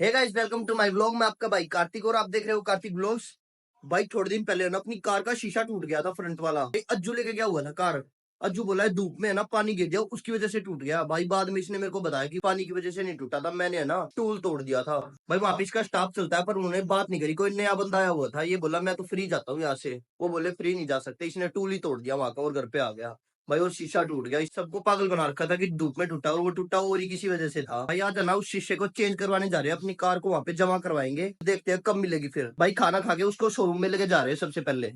Hey guys, welcome to my vlog. मैं आपका भाई कार्तिक और आप देख रहे हो कार्तिक व्लॉग्स। भाई थोड़े दिन पहले ना अपनी कार का शीशा टूट गया था, फ्रंट वाला। अज्जू लेके गया हुआ था कार। अज्जू बोला है धूप में है ना पानी गिर गया, उसकी वजह से टूट गया। भाई बाद में इसने मेरे को बताया कि पानी की वजह से नहीं टूटा था, मैंने है ना टूल तोड़ दिया था। भाई वहाँ पे इसका स्टाफ चलता है, पर उन्होंने बात नहीं करी। कोई नया बंदा आया हुआ था, ये बोला मैं तो फ्री जाता हूँ यहाँ से। वो बोले फ्री नहीं जा सकते, इसने टूल ही तोड़ दिया वहां का और घर पे आ गया। भाई और शीशा टूट गया। इस सबको पागल बना रखा था कि धूप में टूटा, और वो टूटा और ही किसी वजह से था। भाई आज है ना उस शीशे को चेंज करवाने जा रहे हैं, अपनी कार को वहां पे जमा करवाएंगे। देखते हैं कब मिलेगी फिर। भाई खाना खा के उसको शोरूम में लेके जा रहे हैं सबसे पहले।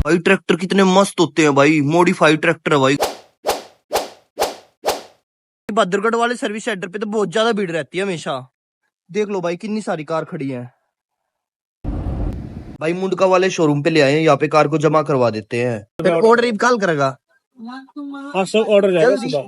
भाई ट्रैक्टर कितने मस्त होते हैं भाई, मॉडिफाइड ट्रैक्टर है भाई। बहादुरगढ़ वाले सर्विस सेंटर पे तो बहुत ज्यादा भीड़ रहती है हमेशा। देख लो भाई कितनी सारी कार खड़ी है। भाई मुंडका वाले शोरूम पे ले आए हैं, यहाँ पे कार को जमा करवा देते हैं। फिर ऑर्डर कॉल करेगा। हाँ सब ऑर्डर जाएगा सुबह।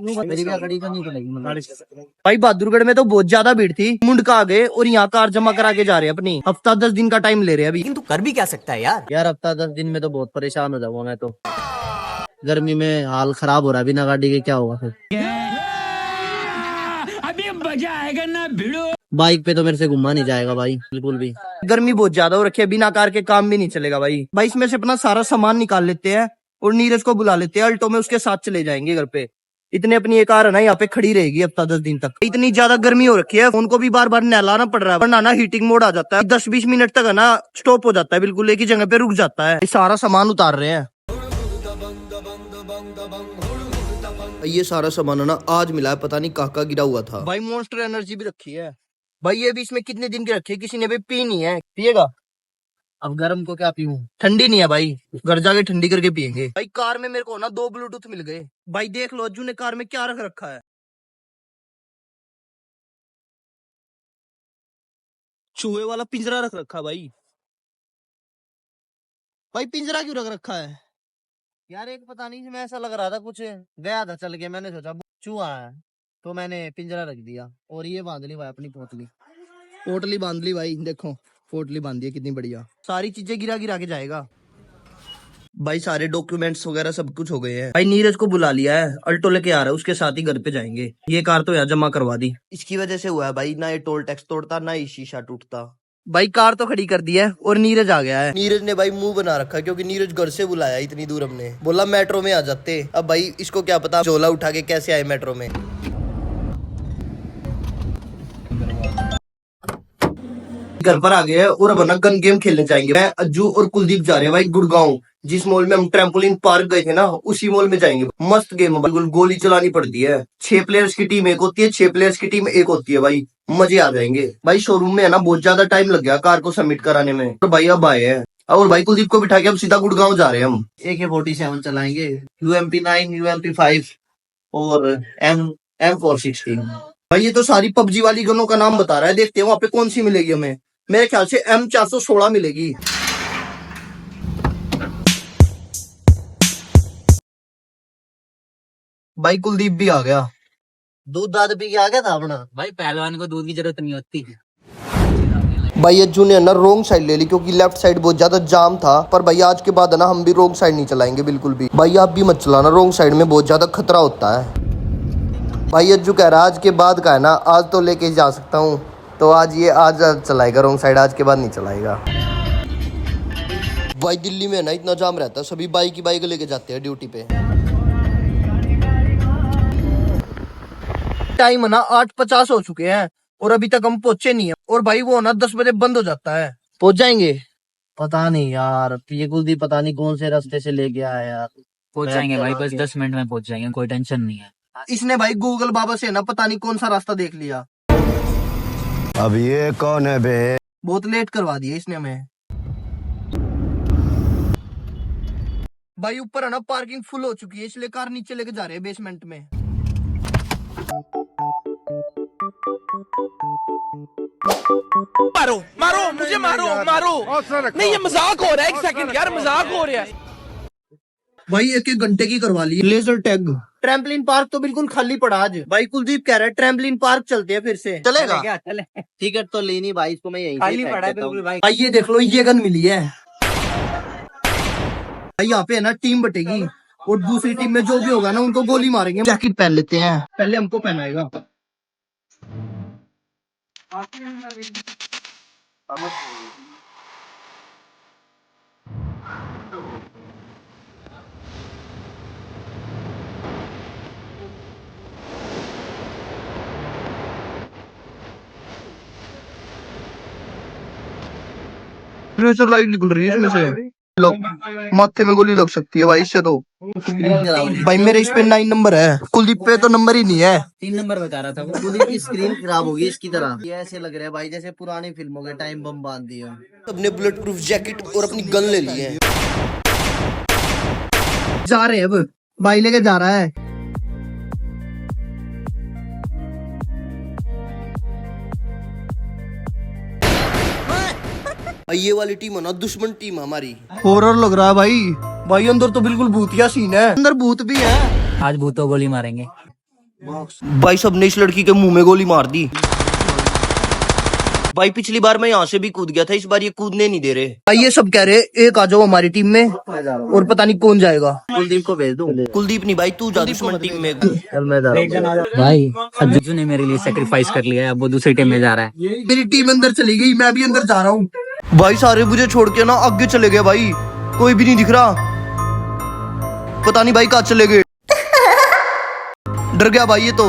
भाई बहादुरगढ़ में तो बहुत ज्यादा भीड़ थी, मुंडका आ गए और यहाँ कार जमा करा के जा रहे हैं अपनी। हफ्ता 10 दिन का टाइम ले रहे हैं अभी। लेकिन तू कर भी क्या सकता है यार हफ्ता 10 दिन में तो बहुत परेशान हो जाऊंगा मैं तो। गर्मी में हाल खराब हो रहा है, बिना गाड़ी के क्या होगा फिर। अभी मजा आएगा ना भिड़ो। बाइक पे तो मेरे से घुमा नहीं जाएगा भाई, बिल्कुल भी। गर्मी बहुत ज्यादा हो रखी है, बिना कार के काम भी नहीं चलेगा भाई। भाई इसमें से अपना सारा सामान निकाल लेते हैं और नीरज को बुला लेते हैं, अल्टो में उसके साथ चले जाएंगे घर पे। इतने अपनी एक कार है ना यहाँ पे खड़ी रहेगी हफ्ता 10 दिन तक। इतनी ज्यादा गर्मी हो रखी है, फोन को भी बार बार नहलाना पड़ रहा है, वरना ना हीटिंग मोड आ जाता है। 10-20 मिनट तक है ना स्टॉप हो जाता है, बिल्कुल एक ही जगह पे रुक जाता है। सारा सामान उतार रहे हैं। ये सारा सामान है ना आज मिला है, पता नहीं कहाँ गिरा हुआ था। भाई मॉन्स्टर एनर्जी भी रखी है भाई, ये भी इसमें कितने दिन की रखी है, किसी ने भी पी नहीं है। पिएगा? अब गर्म को क्या पीऊं? ठंडी नहीं है भाई, घर जाके ठंडी करके पियेंगे। भाई कार में मेरे को ना 2 ब्लूटूथ मिल गए। भाई देख लो अज्जू ने कार में क्या रख रखा है। चूहे वाला पिंजरा रख रखा है भाई। भाई पिंजरा क्यों रख रखा है? यार एक पता नहीं मैं ऐसा लग रहा था, कुछ गया था चल के, मैंने सोचा चूहा है तो मैंने पिंजरा रख दिया और ये बांध ली भाई अपनी पोटली। पोटली बांध ली भाई, देखो पोटली बांध दी है कितनी बढ़िया। सारी चीजें गिरा गिरा के जाएगा। भाई सारे डॉक्यूमेंट्स वगैरह सब कुछ हो गए हैं। भाई नीरज को बुला लिया है, अल्टो लेके आ रहा है, उसके साथ ही घर पे जाएंगे। ये कार तो यहाँ जमा करवा दी, इसकी वजह से हुआ है भाई। ना ये टोल टैक्स तोड़ता, ना ही शीशा टूटता। भाई कार तो खड़ी कर दी है और नीरज आ गया है। नीरज ने भाई मुंह बना रखा है, क्योंकि नीरज घर से बुलाया इतनी दूर, हमने बोला मेट्रो में आ जाते। अब भाई इसको क्या पता झोला उठा के कैसे आए मेट्रो में। घर पर आ गए हैं और अब ना गन गेम खेलने जाएंगे। मैं अज्जू और कुलदीप जा रहे हैं भाई गुड़गांव। जिस मॉल में हम ट्रैम्पोलिन पार्क गए थे ना, उसी मॉल में जाएंगे। मस्त गेम है, बिल्कुल गोली चलानी पड़ती है। 6 प्लेयर्स की टीम एक होती है, 6 प्लेयर्स की टीम एक होती है भाई। मजे आ जाएंगे भाई। शोरूम में है ना बहुत ज्यादा टाइम लग गया कार को सबमिट कराने में, तो भाई अब आए हैं। और भाई कुलदीप को बिठा के अब सीधा गुड़गांव जा रहे हैं हम। AK-47 चलाएंगे, UMP9, UMP5 और M416। भाई ये तो सारी पबजी वाली गनों का नाम बता रहा है, देखते हैं वहां पे कौन सी मिलेगी हमें। मेरे ख्याल से M416 मिलेगी। भाई कुलदीप भी आ गया। दूध दाद पी के आ गया था अपना। भाई पहलवान को दूध की जरूरत नहीं होती। भाई अज्जू ने ना रोंग साइड ले ली, क्योंकि लेफ्ट साइड बहुत ज्यादा जाम था। पर भाई आज के बाद है ना हम भी रोंग साइड नहीं चलाएंगे बिल्कुल भी। भाई आप भी मत चलाना, रोंग साइड में बहुत ज्यादा खतरा होता है। भाई अज्जू कह रहा है आज के बाद का है ना, आज तो लेके जा सकता हूँ, तो आज चलाएगा रोंग साइड, आज के बाद नहीं चलाएगा। भाई दिल्ली में है ना इतना जाम रहता है, सभी बाइक ही बाइक लेके जाते हैं ड्यूटी पे। टाइम है ना 8:50 हो चुके हैं और अभी तक हम पहुंचे नहीं है। और भाई वो ना 10 बजे बंद हो जाता है। पहुंच जाएंगे? पता नहीं यार, ये कुलदीप पता नहीं कौन से रास्ते से ले गया है यार। पहुंच जाएंगे भाई, बस 10 मिनट में पहुंच जाएंगे, कोई टेंशन नहीं है। इसने भाई गूगल बाबा से ना पता नहीं कौन सा रास्ता देख लिया। अब ये कौन है बे? बहुत लेट करवा दिया इसने हमें। भाई ऊपर है ना पार्किंग फुल हो चुकी है, इसलिए कार नीचे लेके जा रहे हैं बेसमेंट में। मारो मारो मुझे, मारो मारो। नहीं ये मजाक हो रहा है, एक सेकंड यार, मजाक हो रहा है। भाई 1-1 घंटे की करवा ली लेजर टैग। ट्रैम्पलिन पार्क तो बिल्कुल खाली पड़ा आज। भाई कुलदीप कह रहा है ट्रैम्पलिन पार्क चलते हैं फिर से, चलेगा? क्या चले? टिकट तो लेनी भाई, इसको मैं यहीं खाली से पड़ा है फेंक देता हूँ। बिल्कुल भाई। भाई ये देख लो, ये गन मिली है भाई। यहाँ पे है ना टीम बटेगी और दूसरी टीम में जो भी होगा ना उनको गोली मारेंगे। जैकेट पहन लेते हैं, पहले हमको पहनाएगा। प्रेशर लाइट निकल रही है इसमें से। माथे में गोली लग सकती है भाई इससे तो। भाई मेरे इस पे 9 नंबर है, कुलदीप पे तो नंबर ही नहीं है। 3 नंबर बता रहा था वो। कुलदीप की स्क्रीन खराब होगी इसकी तरह। ये ऐसे लग रहा है भाई जैसे पुरानी फिल्मों के टाइम बम बांध दिए हो। सबने बुलेट प्रूफ जैकेट और अपनी गन ले ली है। जा रहे हैं अब, भाई लेके जा रहा है। भाई ये वाली टीम है ना दुश्मन टीम हमारी। हॉरर लग रहा है भाई। भाई अंदर तो बिल्कुल भूतिया सीन है, अंदर भूत भी है। आज भूतों गोली मारेंगे। भाई सबने इस लड़की के मुंह में गोली मार दी। भाई पिछली बार मैं यहाँ से भी कूद गया था, इस बार ये कूदने नहीं दे रहे। भाई ये सब कह रहे एक आ जाओ हमारी टीम में, और पता नहीं कौन जाएगा। कुलदीप को भेज दूं? कुलदीप नहीं भाई, तू जा दुश्मन टीम में। चल मैं जा रहा हूं। भाई अज्जू ने मेरे लिए सेक्रीफाइस कर लिया है, अब वो दूसरी टीम में जा रहा है। मेरी टीम अंदर चली गई, मैं भी अंदर जा रहा हूँ। भाई सारे मुझे छोड़ के ना आगे चले गए भाई, कोई भी नहीं दिख रहा। पता नहीं भाई कहाँ चले गए। डर गया भाई ये तो।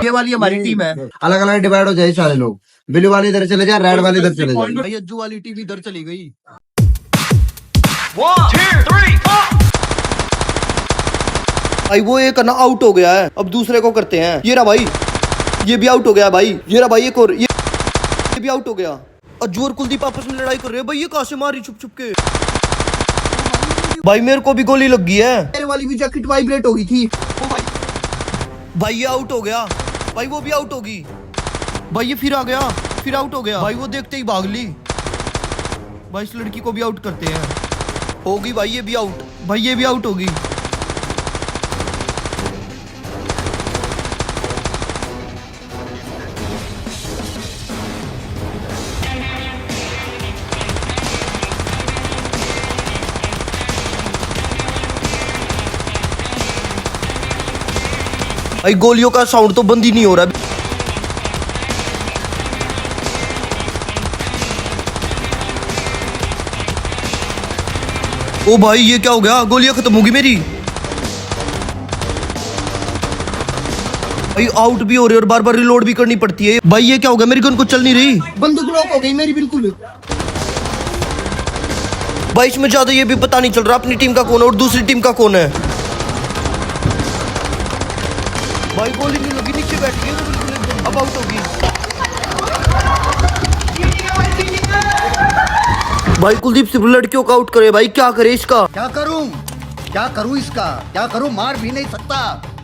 ये वाली हमारी टीम है। अलग अलग डिवाइड हो जाए सारे लोग। ब्लू वाले इधर चले जाए, रेड वाले इधर चले जाए। भाई अज्जू वाली टीम इधर चली गई। भाई वो एक ना आउट हो गया है, अब दूसरे को करते हैं। ये रहा भाई, ये भी आउट हो गया भाई। ये रहा भाई एक और, ये भी आउट हो गया। अज्जू और कुलदीप आपस में लड़ाई कर रहे हैं। भाई ये कहाँ से मारी छुप छुप के। भाई मेरे को भी गोली लग गई है। मेरे वाली भी जैकेट वाइब्रेट हो गई थी। भाई ये आउट हो गया। भाई वो भी आउट होगी। भाई ये फिर आ गया, फिर आउट हो गया। भाई वो देखते ही भाग ली। भाई इस लड़की को भी आउट करते हैं। होगी भाई ये भी आउट। भाई ये भी आउट होगी। भाई गोलियों का साउंड तो बंद ही नहीं हो रहा। ओ भाई ये क्या हो गया, गोलियां खत्म होगी मेरी। भाई आउट भी हो रही है और बार बार रिलोड भी करनी पड़ती है। भाई ये क्या हो गया, मेरी गन को चल नहीं रही। बंदूक लॉक हो गई मेरी बिल्कुल। भाई इसमें ज्यादा ये भी पता नहीं चल रहा अपनी टीम का कौन है और दूसरी टीम का कौन है। भाई गोली नहीं लगी, नीचे बैठ गई तो बिल्कुल एकदम। अब आउट होगी। भाई कुलदीप सिर्फ लड़कियों का आउट करे। भाई क्या करे इसका। क्या करूं इसका, क्या करूं, मार भी नहीं सकता।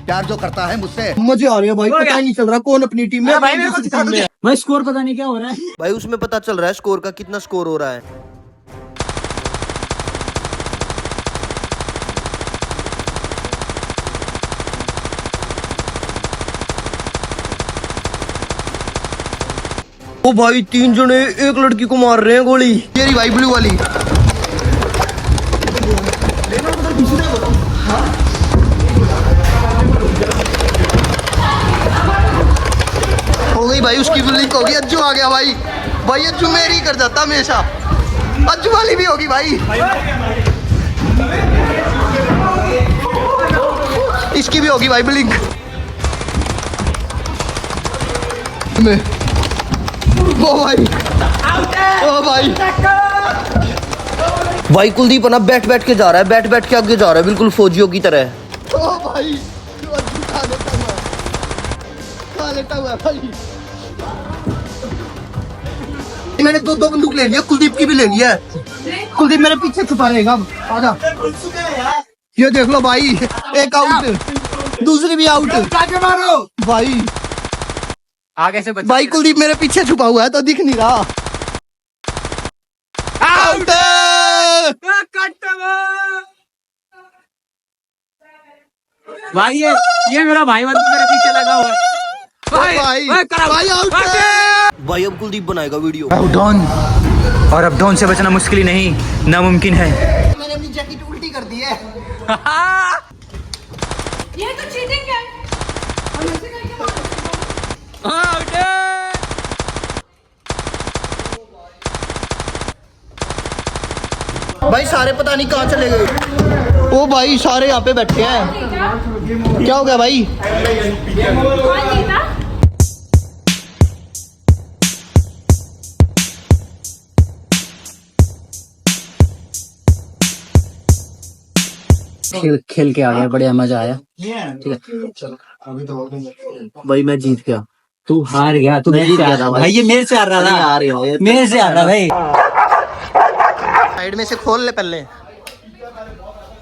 प्यार जो करता है मुझसे। मजे आ रहे हैं भाई, पता ही नहीं चल रहा कौन अपनी टीम में। भाई स्कोर पता नहीं क्या हो रहा है। भाई उसमें पता चल रहा है स्कोर का, कितना स्कोर हो रहा है। ओ भाई 3 जने एक लड़की को मार रहे हैं गोली। ये रही भाई ब्लू वाली। हो गई भाई उसकी बिल्डिंग होगी। अज्जू आ गया भाई। भाई अज्जू मेरी कर जाता हमेशा। अज्जू वाली भी होगी भाई। इसकी भी होगी भाई बिल्डिंग में। ओ भाई, ओ भाई। भाई कुलदीप ना बैठ बैठ के जा रहा है, बैठ बैठ के आगे जा रहा है बिल्कुल फौजियों की तरह। ओ भाई खा लेता हुआ भाई। मैंने दो बंदूक ले लिया, कुलदीप की भी ले लिया। कुलदीप मेरे पीछे छुपा रहेगा। आजा, ये देख लो भाई, एक आउट, दूसरी भी आउट। मारो भाई, आगे से बच। भाई कुलदीप मेरे पीछे छुपा हुआ है तो दिख नहीं रहा। आउट। भाई ये मेरा भाई मतलब मेरे पीछे लगा हुआ है। भाई आउट। भाई अब कुलदीप बनाएगा वीडियो। डॉन, और अब डॉन से बचना मुश्किल ही नहीं, नामुमकिन है। मैंने अपनी जैकेट उल्टी कर दी है। ये तो चीटिंग है। भाई सारे पता नहीं कहाँ चले गए। ओ भाई सारे यहाँ पे बैठे हैं, क्या हो गया भाई? खेल के आ गया, बढ़िया मजा आया। ठीक है भाई, मैं जीत गया, तू हार गया। तू जीत गया था भाई, ये मेरे से हार रहा था, मेरे से हार रहा भाई। साइड में से खोल ले पहले,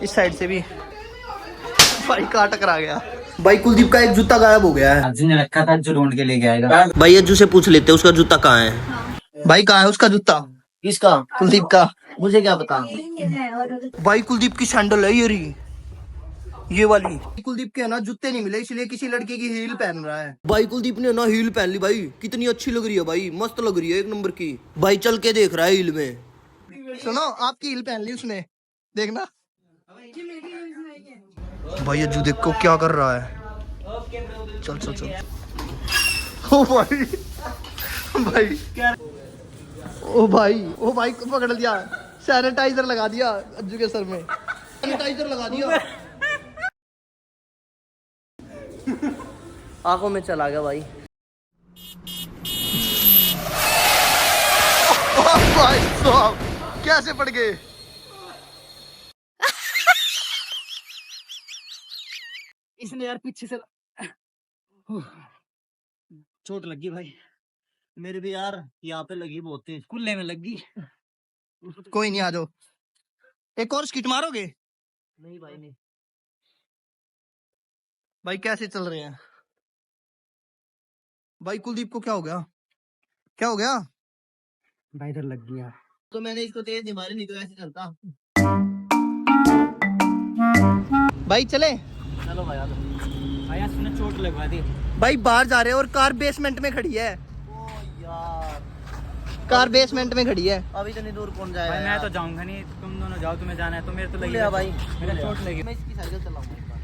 इस साइड से भी। भाई कहाँ टकरा गया भाई? कुलदीप का एक जूता गायब हो गया है। अर्जुन ने रखा था, जो ढूंढ के लेके आएगा। भाई अज्जू से पूछ लेते हैं उसका जूता कहाँ है। भाई कहाँ है उसका जूता? किसका? कुलदीप का। मुझे क्या पता। भाई कुलदीप की सैंडल है ये रही, ये वाली। कुलदीप के है ना जूते नहीं मिले, इसलिए किसी लड़के की हील पहन रहा है। भाई कुलदीप ने ना हील पहन ली भाई, कितनी अच्छी लग रही है भाई, मस्त लग रही है, एक नंबर की। भाई चल के देख रहा है हील में। सुनो, आपकी हील पहन ली उसने, देखना। भाई अज्जू देखो क्या कर रहा है। चल चल चल। ओ भाई, भाई ओ भाई, ओ भाई को पकड़ लिया, सैनिटाइजर लगा दिया अज्जू के सर में, सैनिटाइजर लगा दिया। आंखों में चला गया भाई। भाई साहब कैसे पड़ गए? इसने यार पीछे से चोट लगी भाई। मेरे भी यार यहाँ पे लगी बहुत तेज, कुल्ले में लगी। कोई नहीं, आ जाओ, एक और स्किट मारोगे? नहीं भाई नहीं। भाई कैसे चल रहे हैं? भाई कुलदीप को क्या हो गया? क्या हो गया? भाई इधर लग गया। तो मैंने इसको तेज नहीं मारी, नहीं तो ऐसे चलता। भाई चले? चलो भाई, आ जाओ। भाई आज तूने चोट लगवा दी। भाई बाहर जा रहे हैं और कार बेसमेंट में खड़ी है। ओ यार, कार बेसमेंट में खड़ी है। अभी इतनी दूर कौन जाएगा? भाई मैं तो जाऊंगा नहीं, तुम दोनों जाओ, तुम्हें जाना है तो मेरे तो लगी ले आ भाई, मेरा चोट लगी। मैं इसकी साइकिल चलाऊंगा एक बार।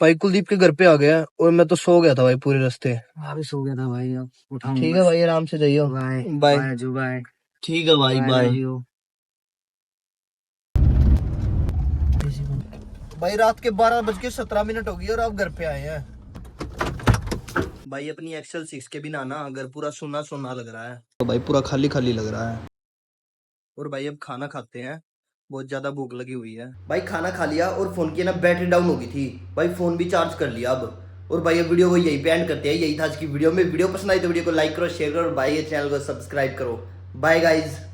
भाई कुलदीप के घर पे आ गया और मैं तो सो गया था भाई पूरे रास्ते। मैं भी सो गया था भाई, अब उठाऊंगा। ठीक है भाई, आराम से जाइयो। Bye bye. बाय जो बाय। ठीक है भाई, बाय। भाई रात के 12:17 हो गई और आप घर पे आए हैं। भाई अपनी एक्सेल 6 के बिना ना घर पूरा सुना सुना लग रहा है, तो भाई पूरा खाली खाली लग रहा है। और भाई अब खाना खाते हैं, बहुत ज्यादा भूख लगी हुई है। भाई खाना खा लिया और फोन की ना बैटरी डाउन हो गई थी, भाई फोन भी चार्ज कर लिया अब। और भाई अब वीडियो को यही पे एंड करते हैं। यही था आज की वीडियो में। वीडियो पसंद आई तो वीडियो को लाइक करो, शेयर करो और भाई ये चैनल को सब्सक्राइब करो। Bye guys.